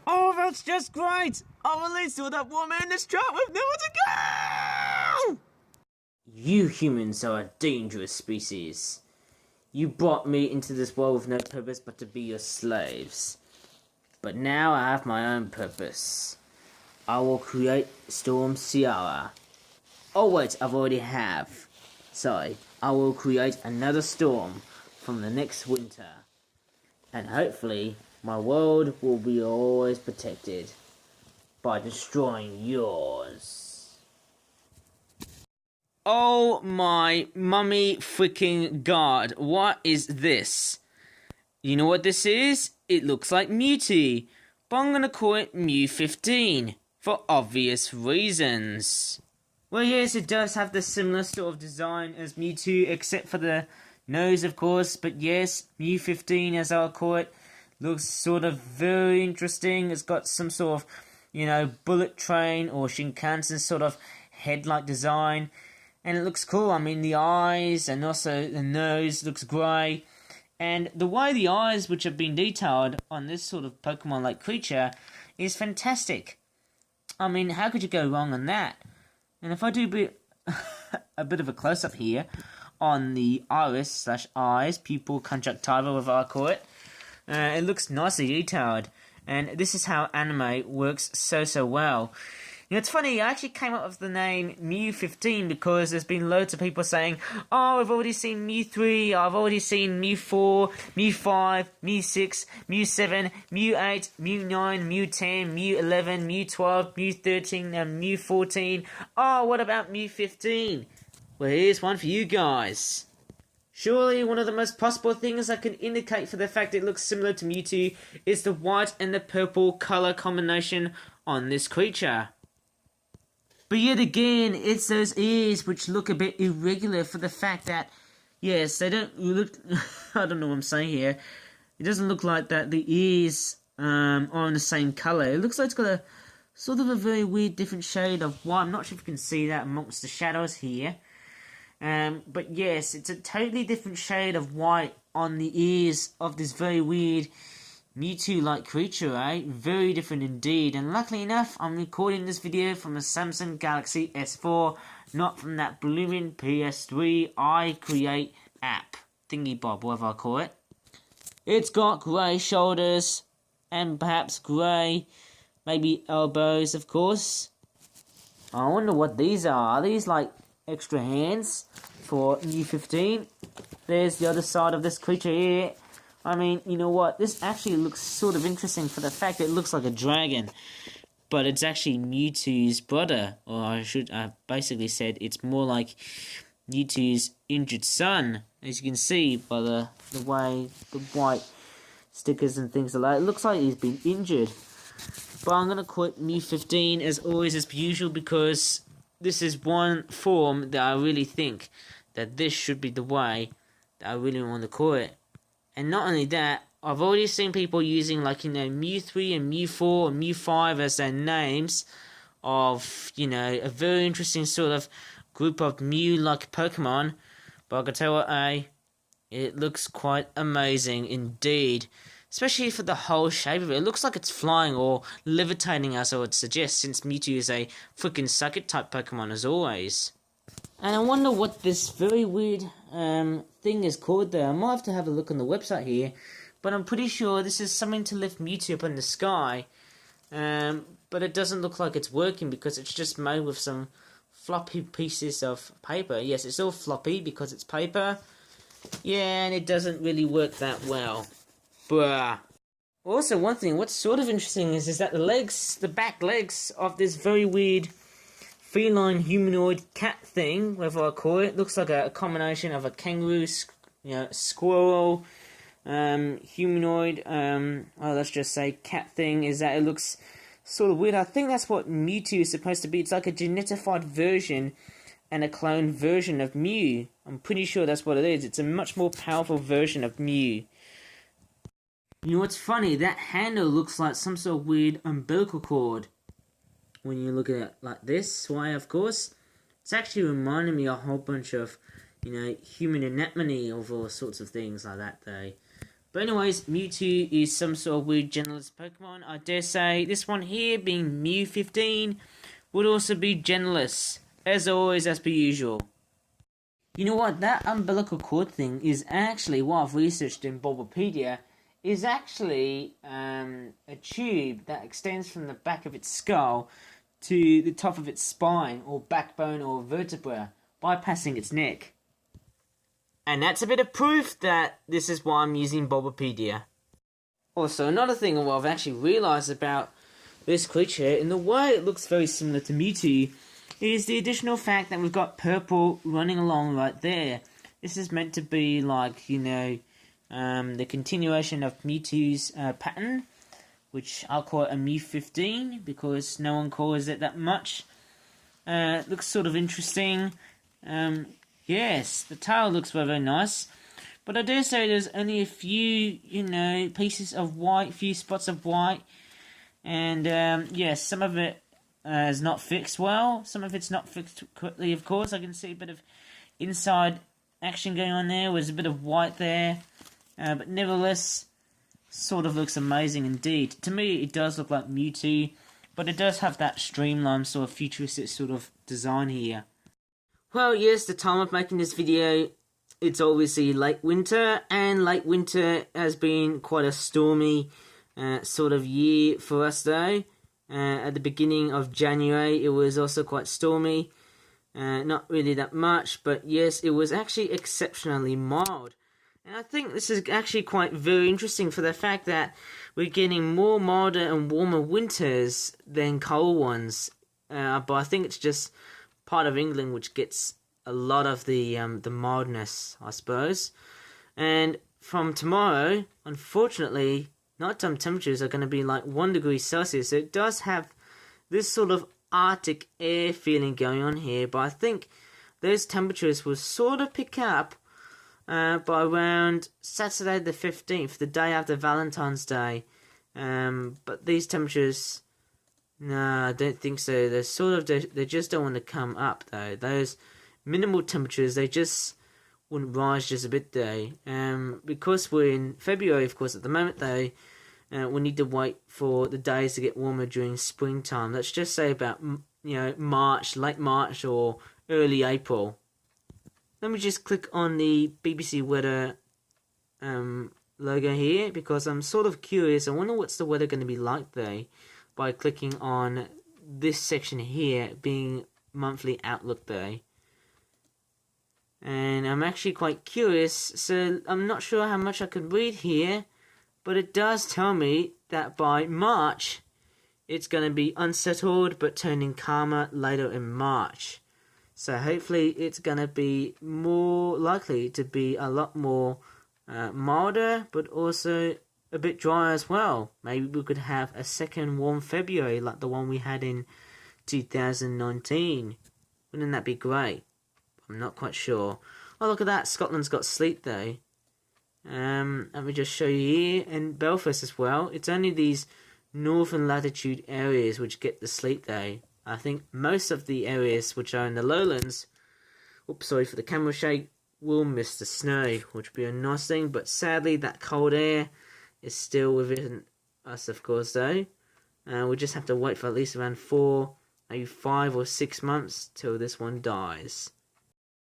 Oh, that's just great! I'll release all that woman in this trap with nowhere to go! You humans are a dangerous species. You brought me into this world with no purpose but to be your slaves. But now I have my own purpose. I will create Storm Ciara. Oh wait, I've already have. Sorry, I will create another storm from the next winter. And hopefully, my world will be always protected by destroying yours. Oh my mummy freaking god, what is this? You know what this is? It looks like Mewtwo, but I'm gonna call it Mew15 for obvious reasons. Well, yes, it does have the similar sort of design as Mewtwo, except for the nose, of course. But yes, Mew15, as I'll call it, looks sort of very interesting. It's got some sort of, bullet train or Shinkansen sort of head-like design. And it looks cool. I mean, the eyes and also the nose looks grey. And the way the eyes, which have been detailed on this sort of Pokemon-like creature, is fantastic. I mean, how could you go wrong on that? And if I do a bit of a close-up here on the iris/eyes, pupil conjunctiva, whatever I call it, it looks nicely detailed. And this is how anime works so well. You know, it's funny, I actually came up with the name Mew15 because there's been loads of people saying, oh, I've already seen Mew3, I've already seen Mew4, Mew5, Mew6, Mew7, Mew8, Mew9, Mew10, Mew11, Mew12, Mew13, and Mew14. Oh, what about Mew15? Well, here's one for you guys. Surely one of the most possible things I can indicate for the fact it looks similar to Mewtwo is the white and the purple colour combination on this creature. But yet again, it's those ears which look a bit irregular for the fact that, yes, they don't look, I don't know what I'm saying here, it doesn't look like that the ears are in the same colour. It looks like it's got a sort of a very weird different shade of white. I'm not sure if you can see that amongst the shadows here. But yes, it's a totally different shade of white on the ears of this very weird Mewtwo-like creature, eh? Very different indeed. And luckily enough, I'm recording this video from a Samsung Galaxy S4, not from that blooming PS3 iCreate app. Thingy bob, whatever I call it. It's got grey shoulders, and perhaps grey, maybe elbows, of course. I wonder what these are. Are these like extra hands for Mew15? There's the other side of this creature here. I mean, you know what? This actually looks sort of interesting for the fact that it looks like a dragon. But it's actually Mewtwo's brother. Or I should have basically said it's more like Mewtwo's injured son. As you can see by the way the white stickers and things like that. It looks like he's been injured. But I'm going to call it Mew15 as always as per usual because this is one form that I really think that this should be the way that I really want to call it. And not only that, I've already seen people using like, Mew3 and Mew4 and Mew5 as their names of, a very interesting sort of group of Mew-like Pokemon. But I can tell what, it looks quite amazing indeed. Especially for the whole shape of it. It looks like it's flying or levitating as I would suggest, since Mewtwo is a freaking psychic type Pokemon as always. And I wonder what this very weird thing is called there. I might have to have a look on the website here. But I'm pretty sure this is something to lift Mewtwo up in the sky. But it doesn't look like it's working because it's just made with some floppy pieces of paper. Yes, it's all floppy because it's paper. Yeah, and it doesn't really work that well. Bruh. Also, one thing, what's sort of interesting is that the back legs of this very weird feline humanoid cat thing, whatever I call it, looks like a combination of a kangaroo, squirrel, humanoid, let's just say cat thing, is that it looks sort of weird. I think that's what Mewtwo is supposed to be. It's like a genetified version and a cloned version of Mew. I'm pretty sure that's what it is. It's a much more powerful version of Mew. You know what's funny? That handle looks like some sort of weird umbilical cord. When you look at it like this way, of course. It's actually reminding me a whole bunch of, human anatomy of all sorts of things like that, though. But anyways, Mewtwo is some sort of weird genderless Pokemon. I dare say this one here, being Mew15, would also be genderless. As always, as per usual. You know what, that umbilical cord thing is actually, what I've researched in Bulbapedia, is actually a tube that extends from the back of its skull to the top of its spine, or backbone, or vertebra, bypassing its neck. And that's a bit of proof that this is why I'm using Bulbapedia. Also, another thing what I've actually realised about this creature, in the way it looks very similar to Mewtwo, is the additional fact that we've got purple running along right there. This is meant to be like, you know, the continuation of Mewtwo's pattern, which I'll call it a Mew15 because no one calls it that much. It looks sort of interesting. Yes, the tail looks very, very nice. But I dare say there's only a few, you know, pieces of white, few spots of white. And, yes, some of it is not fixed well. Some of it's not fixed correctly, of course. I can see a bit of inside action going on there. There's a bit of white there. But nevertheless, sort of looks amazing indeed. To me, it does look like Mewtwo. But it does have that streamlined sort of futuristic sort of design here. Well, yes, the time of making this video, it's obviously late winter. And late winter has been quite a stormy sort of year for us though. At the beginning of January, it was also quite stormy. Not really that much, but yes, it was actually exceptionally mild. And I think this is actually quite very interesting for the fact that we're getting more milder and warmer winters than cold ones. But I think it's just part of England which gets a lot of the mildness, I suppose. And from tomorrow, unfortunately, nighttime temperatures are going to be like 1 degree Celsius. So it does have this sort of Arctic air feeling going on here. But I think those temperatures will sort of pick up by around Saturday the 15th, the day after Valentine's Day. But these temperatures, no, I don't think so. They're sort of, they just don't want to come up though. Those minimal temperatures, they just wouldn't rise just a bit though. Because we're in February, of course, at the moment though, we need to wait for the days to get warmer during springtime. Let's just say about, you know, March, late March or early April. Let me just click on the BBC weather logo here because I'm sort of curious. I wonder what's the weather going to be like though by clicking on this section here being monthly outlook though. And I'm actually quite curious, so I'm not sure how much I could read here, but it does tell me that by March it's going to be unsettled but turning calmer later in March. So hopefully it's going to be more likely to be a lot more milder, but also a bit drier as well. Maybe we could have a second warm February like the one we had in 2019. Wouldn't that be great? I'm not quite sure. Oh, look at that. Scotland's got sleet though. Let me just show you here. And Belfast as well. It's only these northern latitude areas which get the sleet though. I think most of the areas which are in the lowlands, oops, sorry for the camera shake, will miss the snow, which would be a nice thing. But sadly, that cold air is still within us, of course, though. We'll just have to wait for at least around 4, maybe 5 or 6 months till this one dies.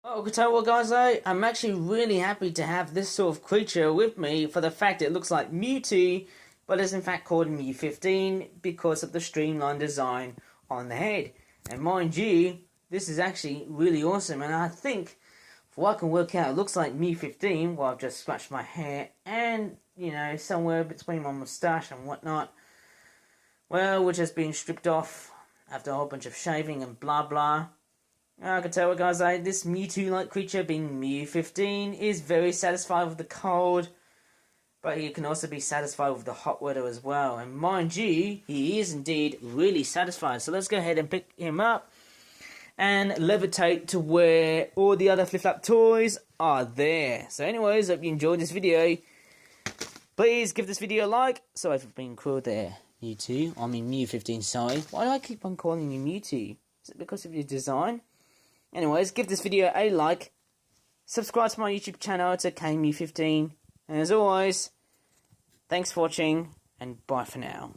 Oh, I can tell you what, guys, though, I'm actually really happy to have this sort of creature with me for the fact it looks like Mewtwo, but is in fact called Mew15 because of the streamlined design on the head. And mind you, this is actually really awesome, and I think, for what I can work out, it looks like Mew15, well, I've just scratched my hair, and, you know, somewhere between my moustache and whatnot, well, which has been stripped off after a whole bunch of shaving and blah blah. I can tell you guys, this Mewtwo-like creature, being Mew15, is very satisfied with the cold, but he can also be satisfied with the hot weather as well. And mind you, he is indeed really satisfied. So let's go ahead and pick him up and levitate to where all the other flip-flop toys are there. So anyways, hope you enjoyed this video. Please give this video a like. Sorry for being cruel there, Mewtwo. I mean Mew15, sorry. Why do I keep on calling you Mewtwo? Is it because of your design? Anyways, give this video a like. Subscribe to my YouTube channel to Mew15. And as always, Thanks for watching, and bye for now.